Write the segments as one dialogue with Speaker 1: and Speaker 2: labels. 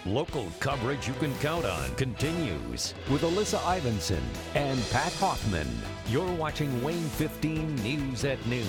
Speaker 1: Local coverage you can count on continues with Alyssa Ivinson and Pat Hoffman. You're watching WANE 15 News at Noon.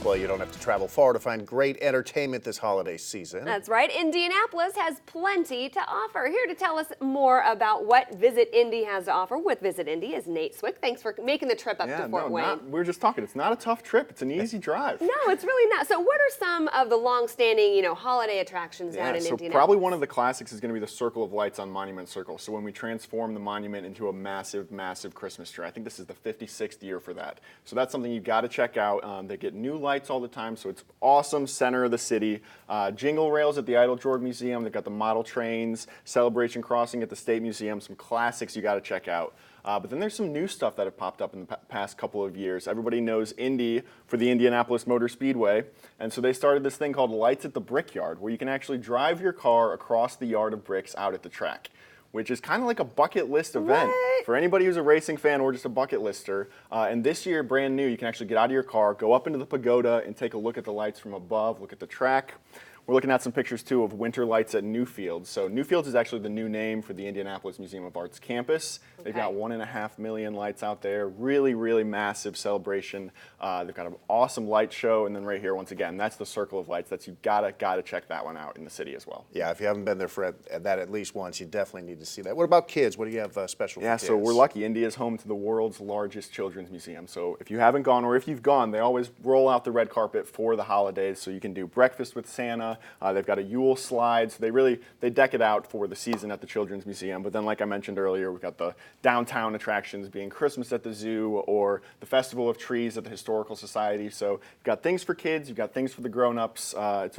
Speaker 2: Well, you don't have to travel far to find great entertainment this holiday season.
Speaker 3: That's right. Indianapolis has plenty to offer. Here to tell us more about what Visit Indy has to offer with Visit Indy is Nate Swick. Thanks for making the trip up to Fort Wayne.
Speaker 4: We were just talking. It's not a tough trip. It's an easy drive.
Speaker 3: No, it's really not. So what are some of the long-standing, holiday attractions down in Indianapolis?
Speaker 4: Probably one of the classics is going to be the Circle of Lights on Monument Circle. So when we transform the monument into a massive, massive Christmas tree. I think this is the 56th year for that. So that's something you've got to check out. They get new lights all the time, so it's awesome. Center of the city. Jingle rails at the Idle George Museum. They've got the model trains, Celebration Crossing at the State Museum. Some classics you got to check out. But then there's some new stuff that have popped up in the past couple of years. Everybody knows Indy for the Indianapolis Motor Speedway. And so they started this thing called Lights at the Brickyard, where you can actually drive your car across the yard of bricks out at the track, which is kind of like a bucket list event for anybody who's a racing fan or just a bucket lister. And this year, brand new, you can actually get out of your car, go up into the pagoda, and take a look at the lights from above, look at the track. We're looking at some pictures, too, of winter lights at Newfields. So Newfields is actually the new name for the Indianapolis Museum of Art's campus. They've got 1.5 million lights out there. Really, really massive celebration. They've got an awesome light show. And then right here, once again, that's the Circle of Lights. That's you gotta check that one out in the city as well.
Speaker 2: Yeah, if you haven't been there for that at least once, you definitely need to see that. What about kids? What do you have special for kids?
Speaker 4: Yeah, so we're lucky. Indy is home to the world's largest children's museum. So if you haven't gone, or if you've gone, they always roll out the red carpet for the holidays. So you can do breakfast with Santa. They've got a Yule slide. So they deck it out for the season at the Children's Museum. But then, like I mentioned earlier, we've got the downtown attractions being Christmas at the zoo or the Festival of Trees at the Historical Society. So you've got things for kids, you've got things for the grown-ups. It's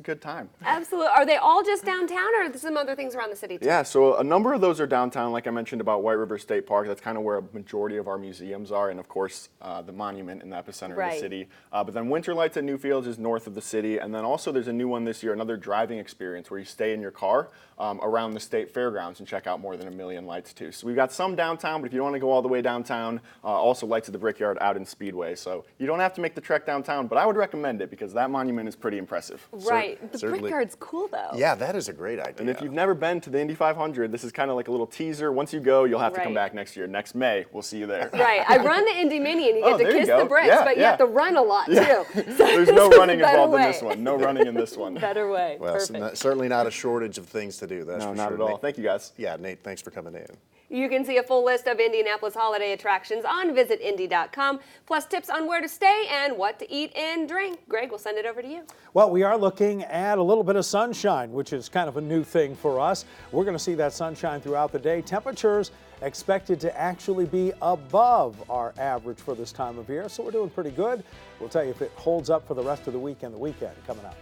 Speaker 4: a good time.
Speaker 3: Absolutely. Are they all just downtown, or are there some other things around the city too?
Speaker 4: Yeah, so a number of those are downtown. Like I mentioned about White River State Park, that's kind of where a majority of our museums are, and of course the monument in the epicenter of the city. But then Winter Lights at Newfields is north of the city, and then also there's a new one this year, another driving experience where you stay in your car around the state fairgrounds and check out more than 1 million lights too. So we've got some downtown, but if you don't want to go all the way downtown, also Lights at the Brickyard out in Speedway. So you don't have to make the trek downtown, but I would recommend it because that monument is pretty impressive.
Speaker 3: Right. The Brickyard's cool though.
Speaker 2: Yeah, that is a great idea.
Speaker 4: And if you've never been to the Indy 500, this is kind of like a little teaser. Once you go, you'll have to come back next year. Next May, we'll see you there.
Speaker 3: Right. I run the Indy Mini and you get to kiss the bricks, but you have to run a lot too. So
Speaker 4: there's no running involved in this one. No running in this one.
Speaker 3: Better way.
Speaker 2: Well, certainly not a shortage of things to do. That's for sure.
Speaker 4: No, not at all. Thank you, guys.
Speaker 2: Yeah, Nate, thanks for coming in.
Speaker 3: You can see a full list of Indianapolis holiday attractions on visitindy.com, plus tips on where to stay and what to eat and drink. Greg, we'll send it over to you.
Speaker 5: Well, we are looking at a little bit of sunshine, which is kind of a new thing for us. We're going to see that sunshine throughout the day. Temperatures expected to actually be above our average for this time of year, so we're doing pretty good. We'll tell you if it holds up for the rest of the week and the weekend coming up.